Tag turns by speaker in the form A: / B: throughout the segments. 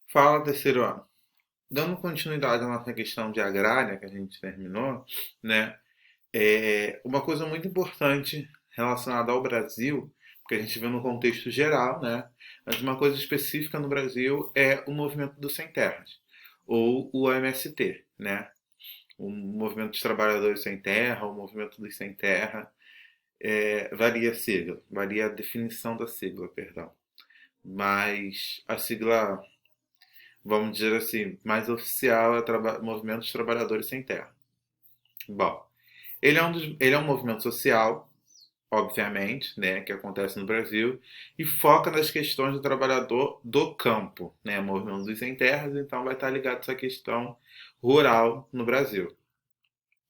A: Fala, terceiro ano. Dando continuidade à nossa questão de agrária que a gente terminou, né? Uma coisa muito importante relacionada ao Brasil, porque a gente vê no contexto geral, né? Mas uma coisa específica no Brasil é o movimento dos sem terras, ou o MST, né? O movimento dos trabalhadores sem terra, o movimento dos sem terra, varia a sigla, varia a definição da sigla, perdão. Mas a sigla, vamos dizer assim, mais oficial é Movimento dos Trabalhadores Sem Terra. Bom, ele é um movimento social, obviamente, né, que acontece no Brasil, e foca nas questões do trabalhador do campo, né, movimento dos sem terras, então vai estar ligado a essa questão rural no Brasil.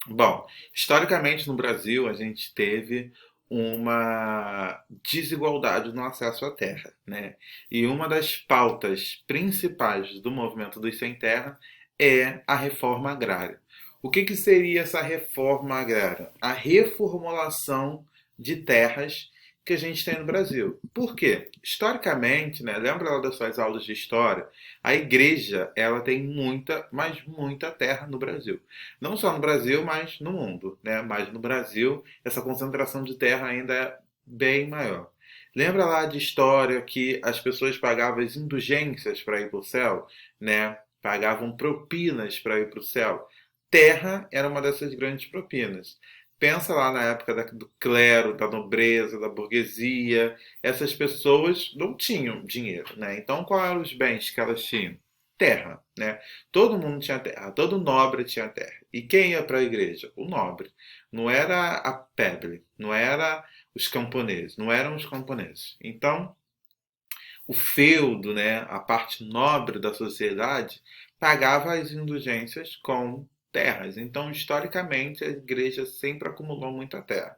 A: Bom, historicamente no Brasil a gente teve uma desigualdade no acesso à terra, né? E uma das pautas principais do movimento dos sem terra é a reforma agrária. O que seria essa reforma agrária? A reformulação de terras que a gente tem no Brasil. Por quê? Historicamente, né, lembra lá das suas aulas de história? A igreja, ela tem muita, mas muita terra no Brasil. Não só no Brasil, mas no mundo, né? Mas no Brasil, essa concentração de terra ainda é bem maior. Lembra lá de história que as pessoas pagavam as indulgências para ir para o céu, né? Pagavam propinas para ir para o céu. Terra era uma dessas grandes propinas. Pensa lá na época do clero, da nobreza, da burguesia. Essas pessoas não tinham dinheiro, né? Então, quais eram os bens que elas tinham? Terra, né? Todo mundo tinha terra, todo nobre tinha terra. E quem ia para a igreja? O nobre. Não era a plebe, não era os camponeses, não eram os camponeses. Então, o feudo, né, a parte nobre da sociedade, pagava as indulgências com terras. Então, historicamente, a igreja sempre acumulou muita terra.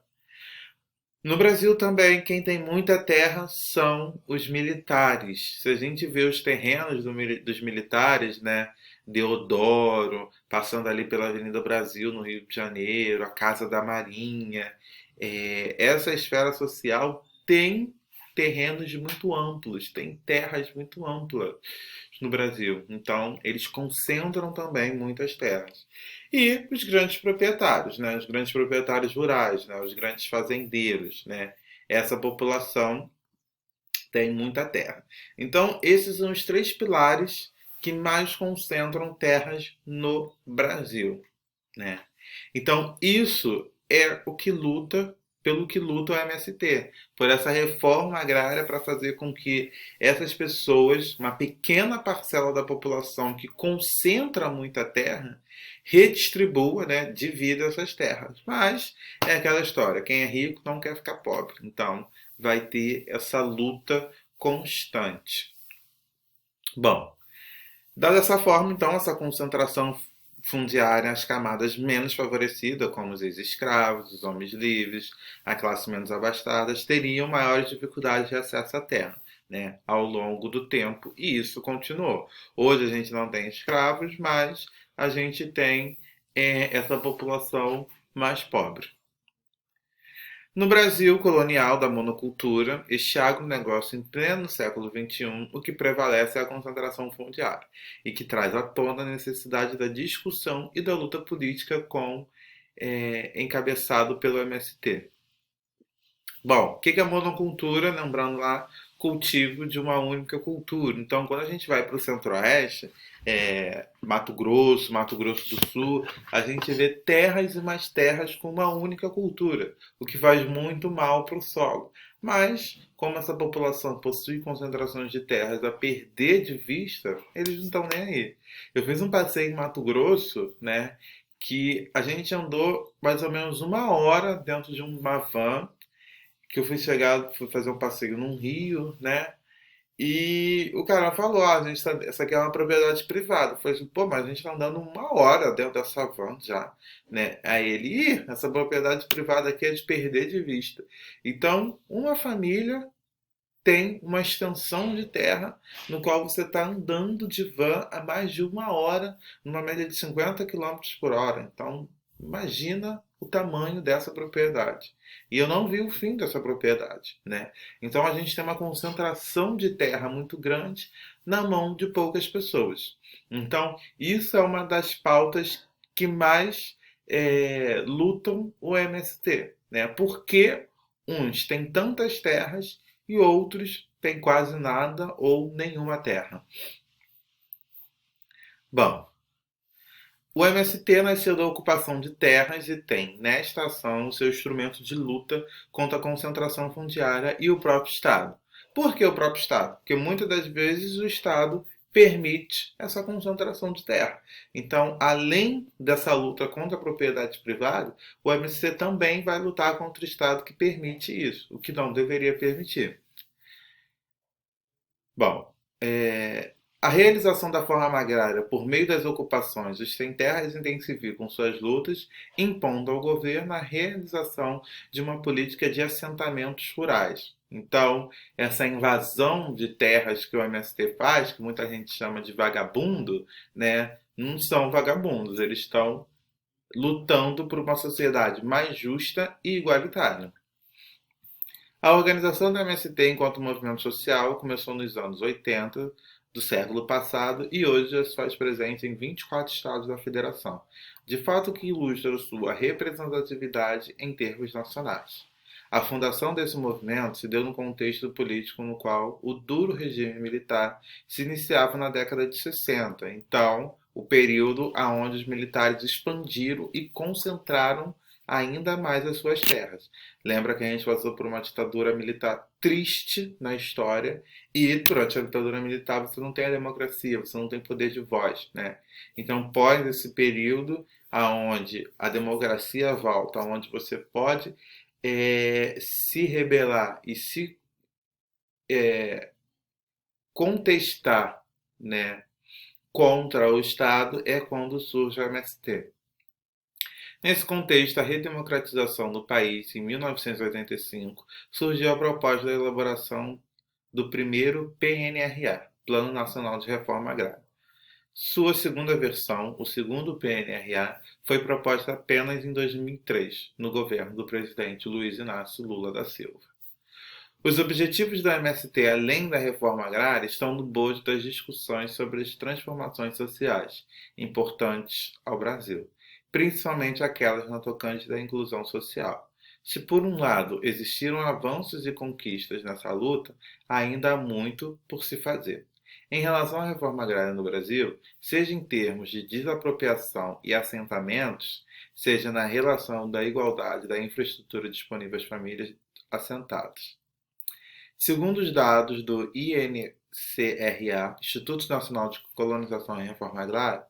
A: No Brasil também, quem tem muita terra são os militares. Se a gente vê os terrenos dos militares, né? Deodoro, passando ali pela Avenida Brasil, no Rio de Janeiro, a Casa da Marinha, essa esfera social tem terrenos muito amplos, tem terras muito amplas no Brasil. Então, eles concentram também muitas terras. E os grandes proprietários, né? Os grandes proprietários rurais, né? Os grandes fazendeiros, né? Essa população tem muita terra. Então, esses são os três pilares que mais concentram terras no Brasil, né? Então, isso é o que luta, pelo que luta o MST, por essa reforma agrária para fazer com que essas pessoas, uma pequena parcela da população que concentra muita terra, redistribua, né, divida essas terras. Mas é aquela história, quem é rico não quer ficar pobre. Então, vai ter essa luta constante. Bom, dada essa forma, então, essa concentração fundiária às camadas menos favorecidas, como os ex-escravos, os homens livres, a classe menos abastada, teriam maiores dificuldades de acesso à terra, né, ao longo do tempo, e isso continuou. Hoje a gente não tem escravos, mas a gente tem essa população mais pobre. No Brasil colonial da monocultura, este agronegócio em pleno século XXI, o que prevalece é a concentração fundiária, e que traz à tona a necessidade da discussão e da luta política encabeçado pelo MST. Bom, o que é monocultura? Lembrando lá, cultivo de uma única cultura. Então, quando a gente vai para o Centro-Oeste, Mato Grosso do Sul, a gente vê terras e mais terras com uma única cultura, o que faz muito mal para o solo. Mas, como essa população possui concentrações de terras a perder de vista, eles não estão nem aí. Eu fiz um passeio em Mato Grosso, né, que a gente andou mais ou menos uma hora dentro de uma van que eu fui fazer um passeio num rio, né? E o cara falou, ah, essa aqui é uma propriedade privada. Eu falei assim, pô, mas a gente tá andando uma hora dentro dessa van já, né? Aí ele, essa propriedade privada aqui é de perder de vista. Então, uma família tem uma extensão de terra no qual você está andando de van a mais de uma hora, numa média de 50 quilômetros por hora. Então, imagina o tamanho dessa propriedade. E eu não vi o fim dessa propriedade, né? Então a gente tem uma concentração de terra muito grande na mão de poucas pessoas. Então, isso é uma das pautas que mais lutam o MST, né? Porque uns têm tantas terras e outros têm quase nada ou nenhuma terra. Bom, o MST nasceu da ocupação de terras e tem, nesta ação, o seu instrumento de luta contra a concentração fundiária e o próprio Estado. Por que o próprio Estado? Porque muitas das vezes o Estado permite essa concentração de terra. Então, além dessa luta contra a propriedade privada, o MST também vai lutar contra o Estado que permite isso, o que não deveria permitir. Bom, a realização da forma agrária por meio das ocupações, os sem-terras intensificam suas lutas, impondo ao governo a realização de uma política de assentamentos rurais. Então, essa invasão de terras que o MST faz, que muita gente chama de vagabundo, né, não são vagabundos, eles estão lutando por uma sociedade mais justa e igualitária. A organização da MST enquanto movimento social começou nos anos 80 do século passado e hoje já se faz presente em 24 estados da federação, de fato que ilustra sua representatividade em termos nacionais. A fundação desse movimento se deu no contexto político no qual o duro regime militar se iniciava na década de 60, então o período onde os militares expandiram e concentraram ainda mais as suas terras. Lembra que a gente passou por uma ditadura militar triste na história e durante a ditadura militar você não tem a democracia, você não tem poder de voz, né? Então, após esse período aonde a democracia volta, onde você pode se rebelar e se contestar, né, contra o Estado, é quando surge o MST. Nesse contexto, a redemocratização do país, em 1985, surgiu a proposta da elaboração do primeiro PNRA, Plano Nacional de Reforma Agrária. Sua segunda versão, o segundo PNRA, foi proposta apenas em 2003, no governo do presidente Luiz Inácio Lula da Silva. Os objetivos da MST, além da reforma agrária, estão no bojo das discussões sobre as transformações sociais importantes ao Brasil, principalmente aquelas na tocante da inclusão social. Se por um lado existiram avanços e conquistas nessa luta, ainda há muito por se fazer. Em relação à reforma agrária no Brasil, seja em termos de desapropriação e assentamentos, seja na relação da igualdade da infraestrutura disponível às famílias assentadas. Segundo os dados do INCRA, Instituto Nacional de Colonização e Reforma Agrária,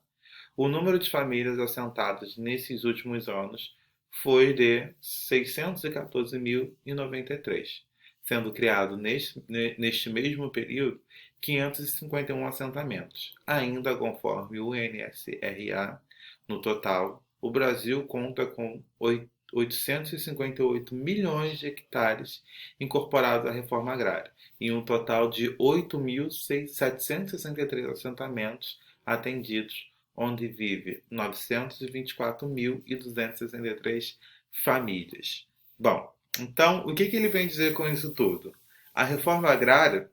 A: o número de famílias assentadas nesses últimos anos foi de 614.093, sendo criado neste mesmo período 551 assentamentos. Ainda conforme o INSRA, no total, o Brasil conta com 858 milhões de hectares incorporados à reforma agrária, e um total de 8.763 assentamentos atendidos, onde vive 924.263 famílias. Bom, então, o que ele vem dizer com isso tudo? A reforma agrária,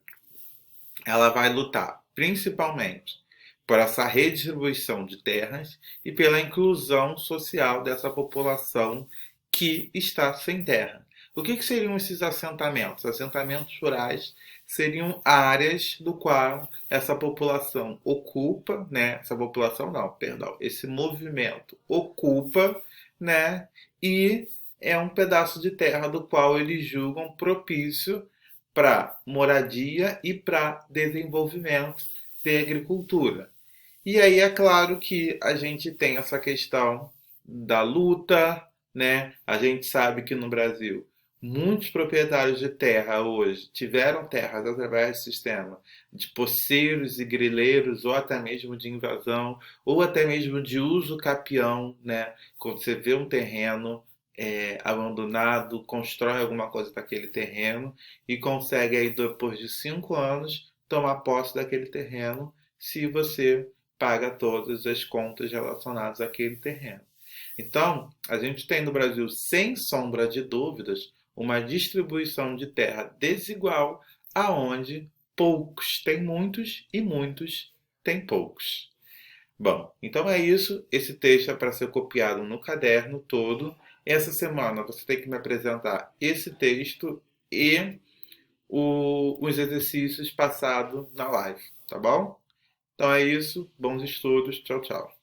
A: ela vai lutar principalmente por essa redistribuição de terras e pela inclusão social dessa população que está sem terra. O que seriam esses assentamentos? Assentamentos rurais seriam áreas do qual essa população ocupa, né? Essa população não, perdão, esse movimento ocupa, né? E é um pedaço de terra do qual eles julgam propício para moradia e para desenvolvimento de agricultura. E aí é claro que a gente tem essa questão da luta, né? A gente sabe que no Brasil muitos proprietários de terra hoje tiveram terras através do sistema de poceiros e grileiros, ou até mesmo de invasão, ou até mesmo de uso capião, né? Quando você vê um terreno abandonado, constrói alguma coisa daquele terreno e consegue aí depois de 5 anos tomar posse daquele terreno se você paga todas as contas relacionadas àquele terreno. Então, a gente tem no Brasil, sem sombra de dúvidas, uma distribuição de terra desigual, aonde poucos têm muitos e muitos têm poucos. Bom, então é isso. Esse texto é para ser copiado no caderno todo. Essa semana você tem que me apresentar esse texto e os exercícios passados na live, tá bom? Então é isso. Bons estudos. Tchau, tchau.